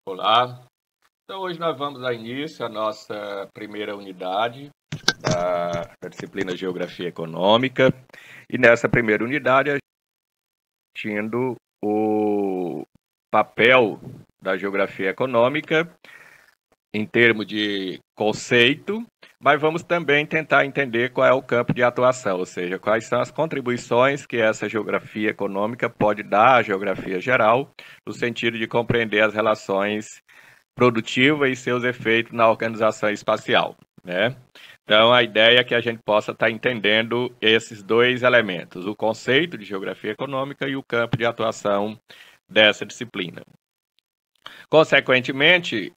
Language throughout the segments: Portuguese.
Olá, então hoje nós vamos dar início à nossa primeira unidade da disciplina Geografia Econômica, e nessa primeira unidade a gente tendo o papel da geografia econômica em termos de conceito, mas vamos também tentar entender qual é o campo de atuação, ou seja, quais são as contribuições que essa geografia econômica pode dar à geografia geral, no sentido de compreender as relações produtiva e seus efeitos na organização espacial, né? Então, a ideia é que a gente possa estar entendendo esses dois elementos, o conceito de geografia econômica e o campo de atuação dessa disciplina. Consequentemente,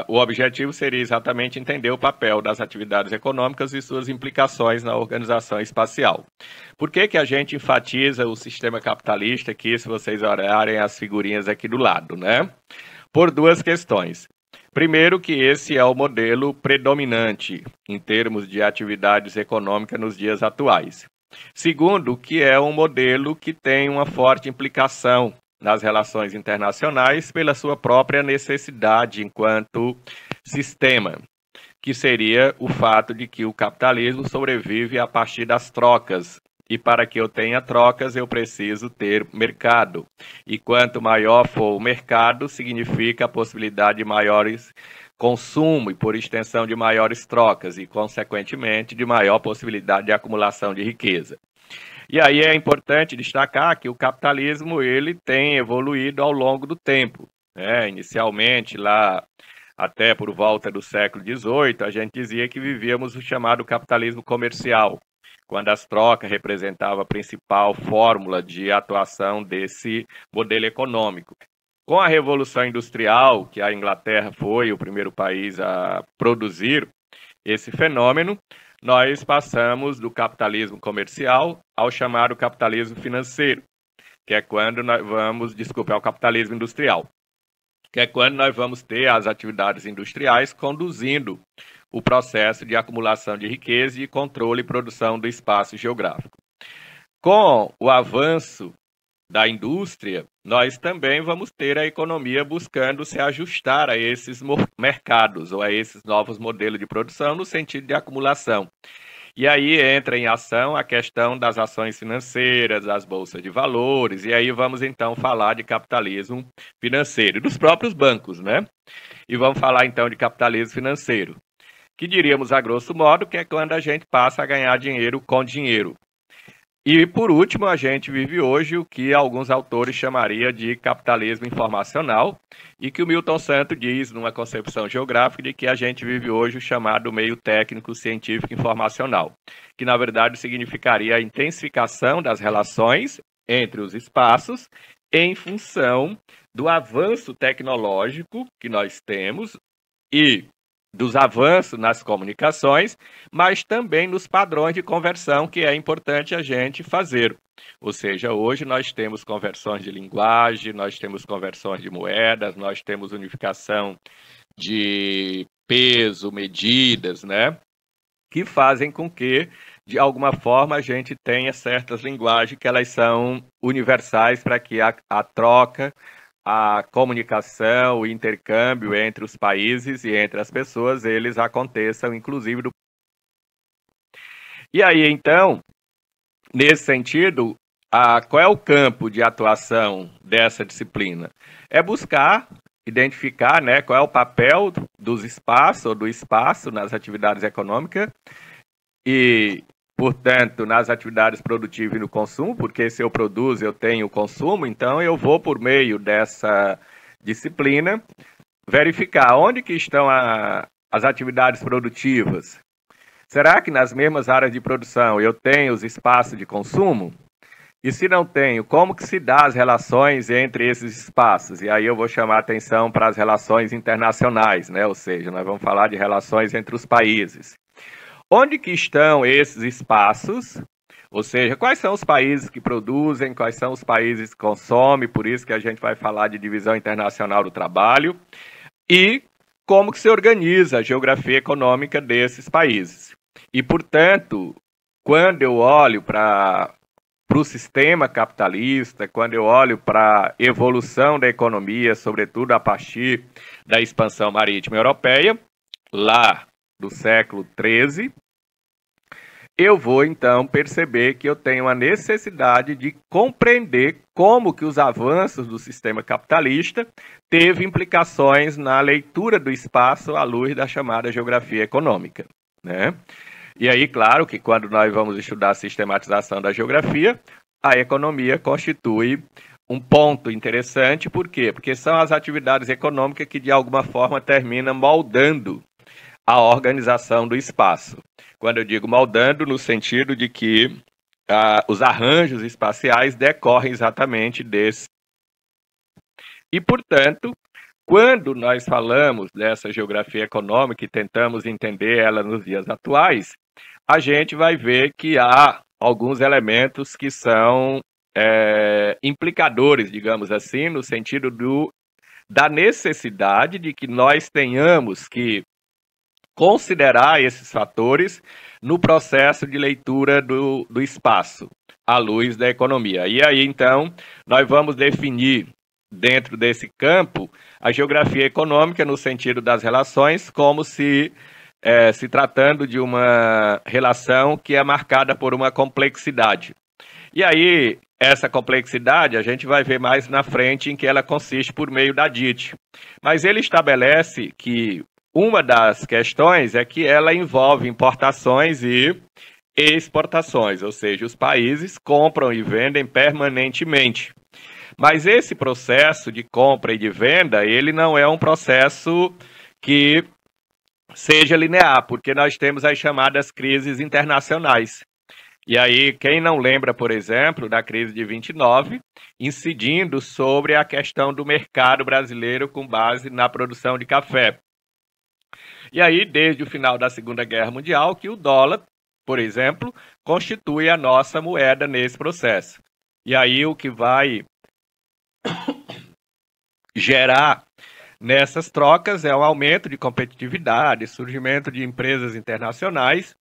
o objetivo seria exatamente entender o papel das atividades econômicas e suas implicações na organização espacial. Por que a gente enfatiza o sistema capitalista aqui, se vocês olharem as figurinhas aqui do lado, né? Por duas questões. Primeiro, que esse é o modelo predominante em termos de atividades econômicas nos dias atuais. Segundo, que é um modelo que tem uma forte implicação nas relações internacionais pela sua própria necessidade enquanto sistema, que seria o fato de que o capitalismo sobrevive a partir das trocas. E para que eu tenha trocas, eu preciso ter mercado. E quanto maior for o mercado, significa a possibilidade de maiores consumo e, por extensão, de maiores trocas e, consequentemente, de maior possibilidade de acumulação de riqueza. E aí é importante destacar que o capitalismo ele tem evoluído ao longo do tempo, né? Inicialmente, lá até por volta do século XVIII, a gente dizia que vivíamos o chamado capitalismo comercial, quando as trocas representavam a principal fórmula de atuação desse modelo econômico. Com a Revolução Industrial, que a Inglaterra foi o primeiro país a produzir esse fenômeno, nós passamos do capitalismo comercial ao chamado capitalismo financeiro, que é quando nós vamos, ao capitalismo industrial, que é quando nós vamos ter as atividades industriais conduzindo o processo de acumulação de riqueza e controle e produção do espaço geográfico. Com o avanço da indústria, nós também vamos ter a economia buscando se ajustar a esses mercados ou a esses novos modelos de produção no sentido de acumulação. E aí entra em ação a questão das ações financeiras, das bolsas de valores, e aí vamos então falar de capitalismo financeiro, e dos próprios bancos, né? E vamos falar então de capitalismo financeiro, que diríamos a grosso modo que é quando a gente passa a ganhar dinheiro com dinheiro. E, por último, a gente vive hoje o que alguns autores chamariam de capitalismo informacional e que o Milton Santos diz, numa concepção geográfica, de que a gente vive hoje o chamado meio técnico científico informacional, que, na verdade, significaria a intensificação das relações entre os espaços em função do avanço tecnológico que nós temos e dos avanços nas comunicações, mas também nos padrões de conversão que é importante a gente fazer. Ou seja, hoje nós temos conversões de linguagem, nós temos conversões de moedas, nós temos unificação de peso, medidas, né? Que fazem com que, de alguma forma, a gente tenha certas linguagens que elas são universais para que a troca, a comunicação, o intercâmbio entre os países e entre as pessoas, eles aconteçam, inclusive, E aí, então, nesse sentido, qual é o campo de atuação dessa disciplina? É buscar, identificar, né, qual é o papel dos espaços, ou do espaço nas atividades econômicas e, portanto, nas atividades produtivas e no consumo, porque se eu produzo, eu tenho consumo, então eu vou, por meio dessa disciplina, verificar onde que estão as atividades produtivas. Será que nas mesmas áreas de produção eu tenho os espaços de consumo? E se não tenho, como que se dá as relações entre esses espaços? E aí eu vou chamar a atenção para as relações internacionais, né? Ou seja, nós vamos falar de relações entre os países. Onde que estão esses espaços? Ou seja, quais são os países que produzem, quais são os países que consomem, por isso que a gente vai falar de divisão internacional do trabalho, e como que se organiza a geografia econômica desses países. E, portanto, quando eu olho para para o sistema capitalista, quando eu olho para a evolução da economia, sobretudo a partir da expansão marítima europeia, lá do século XIII, eu vou então perceber que eu tenho a necessidade de compreender como que os avanços do sistema capitalista teve implicações na leitura do espaço à luz da chamada geografia econômica, né? E aí, claro que quando nós vamos estudar a sistematização da geografia, a economia constitui um ponto interessante, por quê? Porque são as atividades econômicas que de alguma forma terminam moldando a organização do espaço. Quando eu digo moldando, no sentido de que os arranjos espaciais decorrem exatamente desse. E, portanto, quando nós falamos dessa geografia econômica e tentamos entender ela nos dias atuais, a gente vai ver que há alguns elementos que são implicadores, digamos assim, no sentido da necessidade de que nós tenhamos que considerar esses fatores no processo de leitura do espaço, à luz da economia. E aí, então, nós vamos definir, dentro desse campo, a geografia econômica no sentido das relações, como se tratando de uma relação que é marcada por uma complexidade. E aí, essa complexidade a gente vai ver mais na frente, em que ela consiste por meio da DIT. Mas ele estabelece que uma das questões é que ela envolve importações e exportações, ou seja, os países compram e vendem permanentemente. Mas esse processo de compra e de venda, ele não é um processo que seja linear, porque nós temos as chamadas crises internacionais. E aí, quem não lembra, por exemplo, da crise de 29, incidindo sobre a questão do mercado brasileiro com base na produção de café. E aí, desde o final da Segunda Guerra Mundial, que o dólar, por exemplo, constitui a nossa moeda nesse processo. E aí, o que vai gerar nessas trocas é um aumento de competitividade, surgimento de empresas internacionais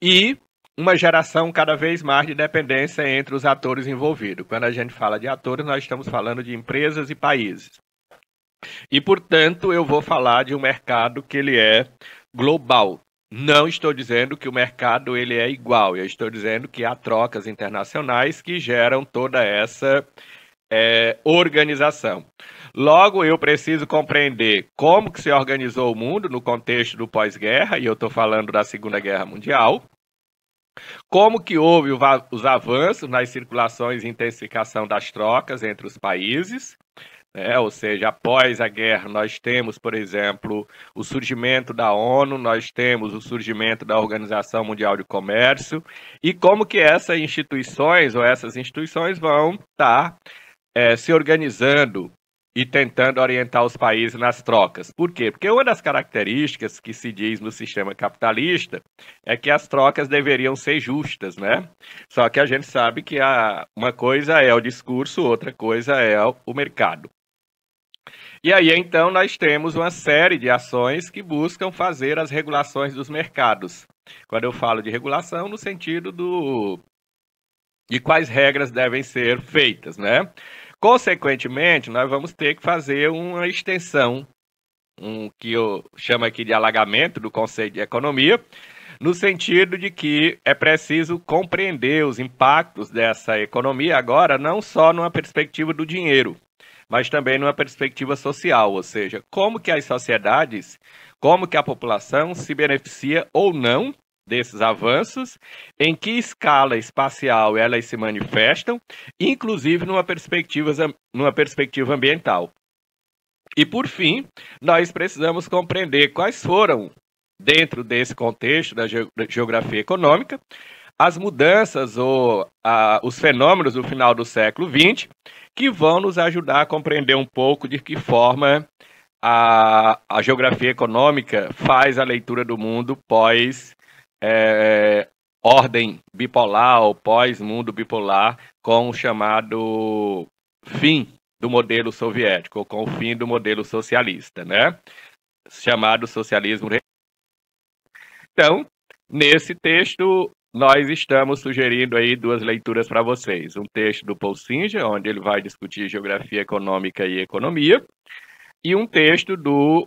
e uma geração cada vez mais de dependência entre os atores envolvidos. Quando a gente fala de atores, nós estamos falando de empresas e países. E, portanto, eu vou falar de um mercado que ele é global. Não estou dizendo que o mercado ele é igual, eu estou dizendo que há trocas internacionais que geram toda essa organização. Logo, eu preciso compreender como que se organizou o mundo no contexto do pós-guerra, e eu estou falando da Segunda Guerra Mundial, como que houve os avanços nas circulações e intensificação das trocas entre os países, ou seja, após a guerra nós temos, por exemplo, o surgimento da ONU, nós temos o surgimento da Organização Mundial de Comércio, e como que essas instituições vão estar se organizando e tentando orientar os países nas trocas. Por quê? Porque uma das características que se diz no sistema capitalista é que as trocas deveriam ser justas, né? Só que a gente sabe que uma coisa é o discurso, outra coisa é o mercado. E aí, então, nós temos uma série de ações que buscam fazer as regulações dos mercados. Quando eu falo de regulação, no sentido de quais regras devem ser feitas, né? Consequentemente, nós vamos ter que fazer uma extensão, que eu chamo aqui de alargamento do conceito de economia, no sentido de que é preciso compreender os impactos dessa economia agora, não só numa perspectiva do dinheiro, mas também numa perspectiva social, ou seja, como que as sociedades, como que a população se beneficia ou não desses avanços, em que escala espacial elas se manifestam, inclusive numa perspectiva ambiental. E, por fim, nós precisamos compreender quais foram, dentro desse contexto da geografia econômica, as mudanças ou os fenômenos do final do século XX, que vão nos ajudar a compreender um pouco de que forma a geografia econômica faz a leitura do mundo pós ordem bipolar ou pós-mundo bipolar, com o chamado fim do modelo soviético, ou com o fim do modelo socialista, né? Chamado socialismo. Então, nesse texto, nós estamos sugerindo aí duas leituras para vocês. Um texto do Paul Singer, onde ele vai discutir geografia econômica e economia, e um texto do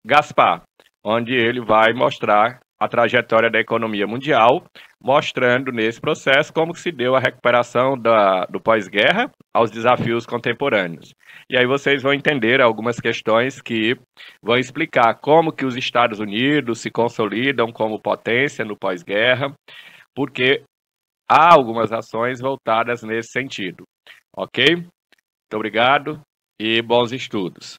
Gaspar, onde ele vai mostrar a trajetória da economia mundial, mostrando nesse processo como se deu a recuperação do pós-guerra aos desafios contemporâneos. E aí vocês vão entender algumas questões que vão explicar como que os Estados Unidos se consolidam como potência no pós-guerra, porque há algumas ações voltadas nesse sentido. Ok? Muito obrigado e bons estudos.